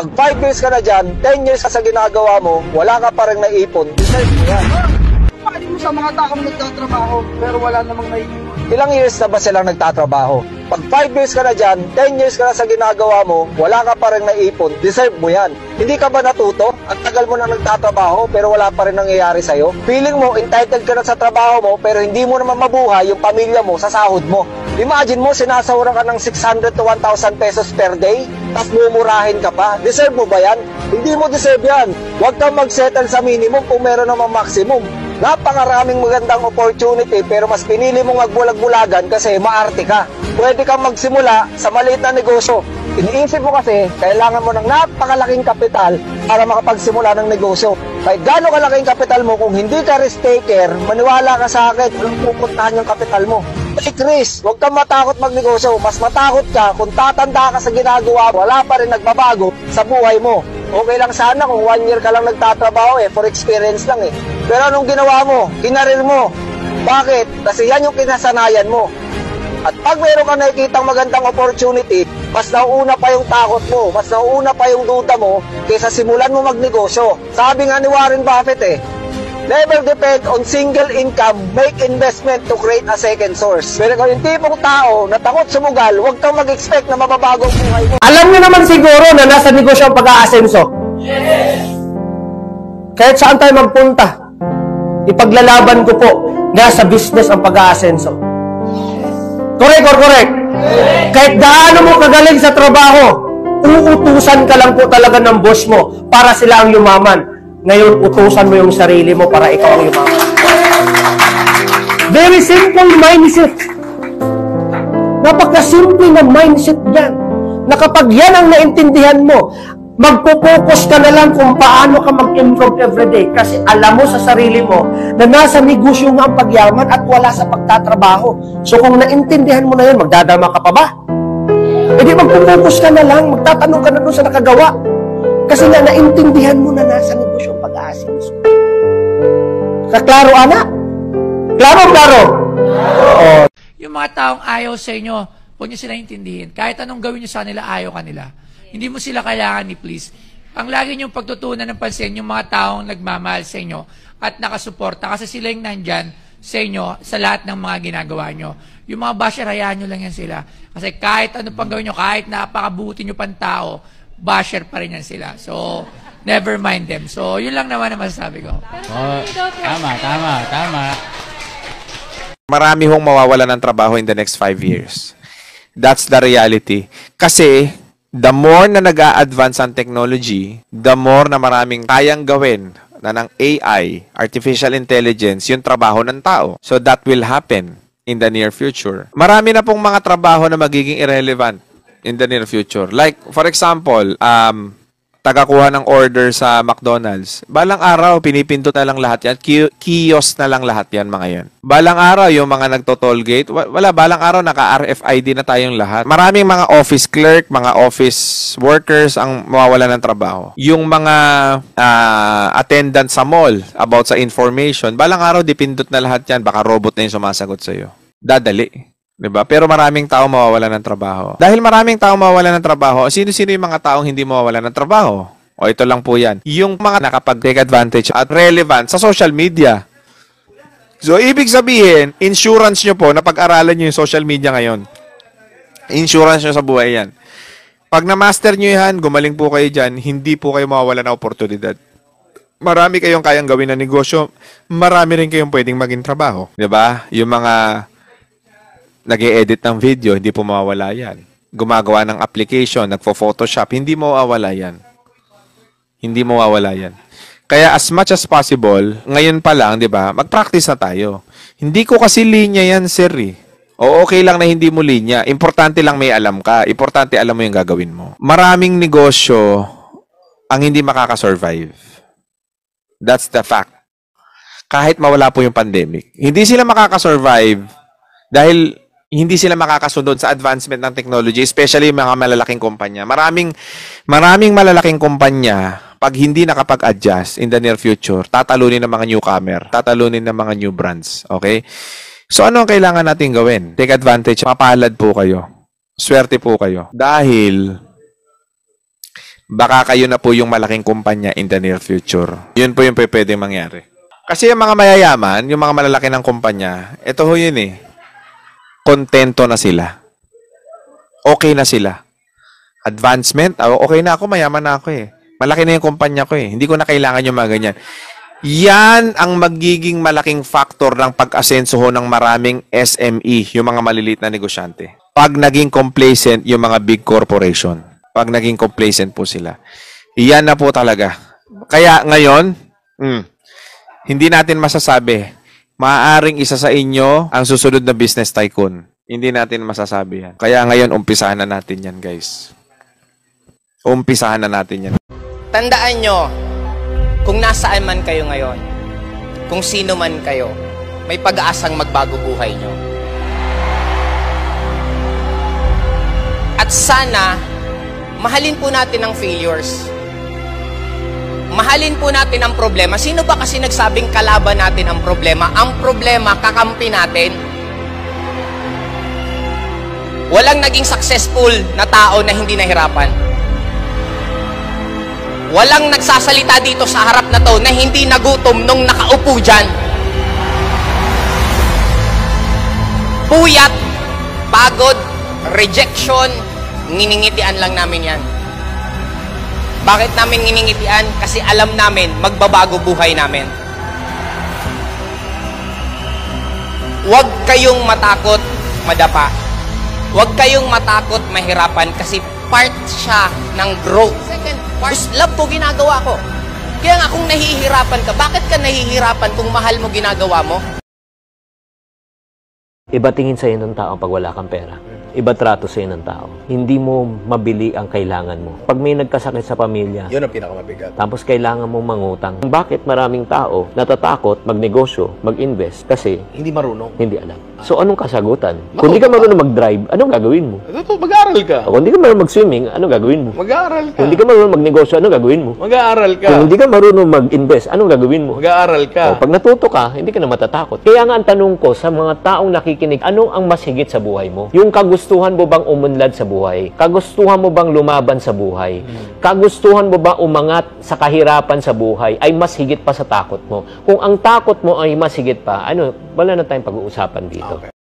Pag 5 years ka na dyan, 10 years ka sa ginagawa mo, wala ka pa rin naipon, deserve mo yan. Paano mo sa mga taong nagtatrabaho pero wala namang naipon? Ilang years na ba silang nagtatrabaho? Pag 5 years ka na dyan, 10 years ka na sa ginagawa mo, wala ka pa rin naipon, deserve mo yan. Hindi ka ba natuto? Ang tagal mo na nagtatrabaho pero wala pa rin nangyayari sa'yo? Feeling mo, entitled ka na sa trabaho mo pero hindi mo naman mabuhay yung pamilya mo sa sahod mo. Imagine mo, sinasawran ka ng 600 to 1,000 pesos per day, tapos mumurahin ka pa. Deserve mo ba yan? Hindi mo deserve yan. Huwag kang mag-settle sa minimum kung meron naman maximum. Napakaraming magandang opportunity pero mas pinili mong magbulag-bulagan kasi maarte ka. Pwede kang magsimula sa maliit na negosyo. Iniisip mo kasi, kailangan mo ng napakalaking kapital para makapagsimula ng negosyo. Kahit gaano kalaking kapital mo, kung hindi ka risk taker, maniwala ka sa akin, walang pupuntahan yung kapital mo. Take risk. Huwag kang matakot magnegosyo. Mas matakot ka kung tatanda ka sa ginagawa, wala pa rin nagbabago sa buhay mo. Okay lang sana kung 1 year ka lang nagtatrabaho for experience lang Pero anong ginawa mo? Kinarir mo. Bakit? Kasi yan yung kinasanayan mo. At pag meron kang nakikitang magandang opportunity, mas nauuna pa yung takot mo, mas nauuna pa yung duda mo, kaysa simulan mo magnegosyo. Sabi nga ni Warren Buffett never depend on single income, make investment to create a second source. Pero kung yung tipong tao na takot sumugal, huwag kang mag-expect na mababago ang buhay mo. Alam niyo naman siguro na nasa negosyo ang pag-aasenso. Yes! Kahit saan tayo magpunta, ipaglalaban ko po, nasa business ang pag-aasenso. Correct or correct? Yes! Kahit gaano mo kagaling sa trabaho, uutusan ka lang po talaga ng boss mo para sila ang yumaman. Ngayon, utusan mo yung sarili mo para ikaw ang yumaman. Very simple mindset. Napaka-simple na mindset yan. Na kapag yan ang naintindihan mo, magpo-focus ka na lang kung paano ka mag-improve everyday. Kasi alam mo sa sarili mo na nasa negosyo nga ang pagyaman at wala sa pagtatrabaho. So kung naintindihan mo na yun, magdadama ka pa ba? E di magpo-focus ka na lang, magtatanong ka na doon sa nakagawa. Kasi na naintindihan mo na nasa negosyo ang pag-aasenso. Kaklaro, anak? Klaro? Oh. Yung mga taong ayaw sa inyo, huwag nyo sila intindihin. Kahit anong gawin nyo sa kanila, ayaw kanila. Hindi mo sila kailangan i-please. Ang lagi nyong pagtutunan ng pansin, yung mga taong nagmamahal sa inyo at nakasuporta kasi sila yung nandyan sa inyo sa lahat ng mga ginagawa nyo. Yung mga basher, hayaan nyo lang yan sila. Kasi kahit ano pang gawin nyo, kahit napakabuti nyo pang tao, basher pa rin yan sila. So, never mind them. So, yun lang naman ang masasabi ko. Oh, tama. Marami hong mawawala ng trabaho in the next 5 years. That's the reality. Kasi, the more na nag-a-advance ang technology, the more na maraming kayang gawin na ng AI, artificial intelligence, yung trabaho ng tao. So, that will happen in the near future. Marami na pong mga trabaho na magiging irrelevant in the near future. Like, for example, tagakuha ng order sa McDonald's. Balang araw, pinipindot na lang lahat yan. Kiosk na lang lahat yan, mga yan. Balang araw, yung mga nagto-tollgate, wala, balang araw, naka-RFID na tayong lahat. Maraming mga office clerk, mga office workers ang mawawalan ng trabaho. Yung mga attendant sa mall, about sa information, balang araw, dipindot na lahat yan. Baka robot na yung sumasagot sa'yo. Dadali. Diba? Pero maraming tao mawawalan ng trabaho. Dahil maraming tao mawawalan ng trabaho, sino-sino yung mga taong hindi mawawalan ng trabaho? O ito lang po yan. Yung mga nakapag-take advantage at relevant sa social media. So, ibig sabihin, insurance nyo po, napag-aralan nyo yung social media ngayon. Insurance nyo sa buhay yan. Pag na-master nyo yan, gumaling po kayo dyan, hindi po kayo mawawalan ng oportunidad. Marami kayong kayang gawin na negosyo, marami rin kayong pwedeng maging trabaho. Diba? Yung mga nag-e-edit ng video, hindi po mawawala yan. Gumagawa ng application, nagfo-Photoshop, hindi mawawala yan. Hindi mawawala yan. Kaya as much as possible, ngayon pa lang, di ba, mag-practice na tayo. Hindi ko kasi linya yan, sir. O okay lang na hindi mo linya. Importante lang may alam ka. Importante alam mo yung gagawin mo. Maraming negosyo ang hindi makakasurvive. That's the fact. Kahit mawala po yung pandemic. Hindi sila makakasurvive dahil hindi sila makakasunod sa advancement ng technology, especially yung mga malalaking kumpanya. Maraming malalaking kumpanya, pag hindi nakapag-adjust in the near future, tatalunin ng mga newcomer, tatalunin ng mga new brands. Okay? So, ano ang kailangan natin gawin? Take advantage. Mapalad po kayo. Swerte po kayo. Dahil baka kayo na po yung malaking kumpanya in the near future. Yun po yung pwedeng mangyari. Kasi yung mga mayayaman, yung mga malalaki ng kumpanya, ito ho yun eh. Kontento na sila. Okay na sila. Advancement, okay na ako, mayaman na ako eh. Malaki na yung kumpanya ko eh. Hindi ko na kailangan yung mga ganyan. Yan ang magiging malaking factor ng pag-asenso ho ng maraming SME, yung mga maliliit na negosyante. Pag naging complacent yung mga big corporation. Pag naging complacent po sila. Yan na po talaga. Kaya ngayon, hindi natin masasabi, maaaring isa sa inyo ang susunod na business tycoon. Hindi natin masasabi yan. Kaya ngayon, umpisahan na natin yan, guys. Umpisahan na natin yan. Tandaan nyo, kung nasaan man kayo ngayon, kung sino man kayo, may pag-aasang magbago buhay nyo. At sana, mahalin po natin ang failures. Mahalin po natin ang problema. Sino ba kasi nagsabing kalaban natin ang problema? Ang problema, kakampi natin. Walang naging successful na tao na hindi nahirapan. Walang nagsasalita dito sa harap na to na hindi nagutom nung nakaupo dyan. Puyat, pagod, rejection, nginingitian lang namin yan. Bakit namin nginingitian? Kasi alam namin, magbabago buhay namin. Huwag kayong matakot madapa. Huwag kayong matakot mahirapan kasi part siya ng growth. Second, love ko ginagawa ko. Kaya nga kung nahihirapan ka, bakit ka nahihirapan kung mahal mo ginagawa mo? Iba tingin sa'yo ng tao pag wala kang pera. Iba trato sa'yo ng tao. Hindi mo mabili ang kailangan mo. Pag may nagkasakit sa pamilya, yun ang pinakamabigat. tapos kailangan mong mangutang. Bakit maraming tao natatakot magnegosyo, mag-invest? Kasi Hindi marunong. hindi alam. So, anong kasagutan? Kung di ka marunong mag-drive, anong gagawin mo? Ito, mag-aaral ka. O, kung di ka marunong mag-swimming, anong gagawin mo? Mag-aaral ka. Kung di ka marunong magnegosyo, anong gagawin mo? Mag-aaral ka. Kung hindi ka marunong mag-invest, anong gagawin mo? Mag-aaral ka. O, pag natuto ka, hindi ka na matatakot. Kaya nga ang tanong ko sa mga taong nakikinig, ano ang mas higit sa buhay mo? Yung kagustuhan mo bang umunlad sa buhay? Kagustuhan mo bang lumaban sa buhay? Kagustuhan mo ba umangat sa kahirapan sa buhay ay mas higit pa sa takot mo? Kung ang takot mo ay mas higit pa, wala na tayong pag-uusapan dito. Okay.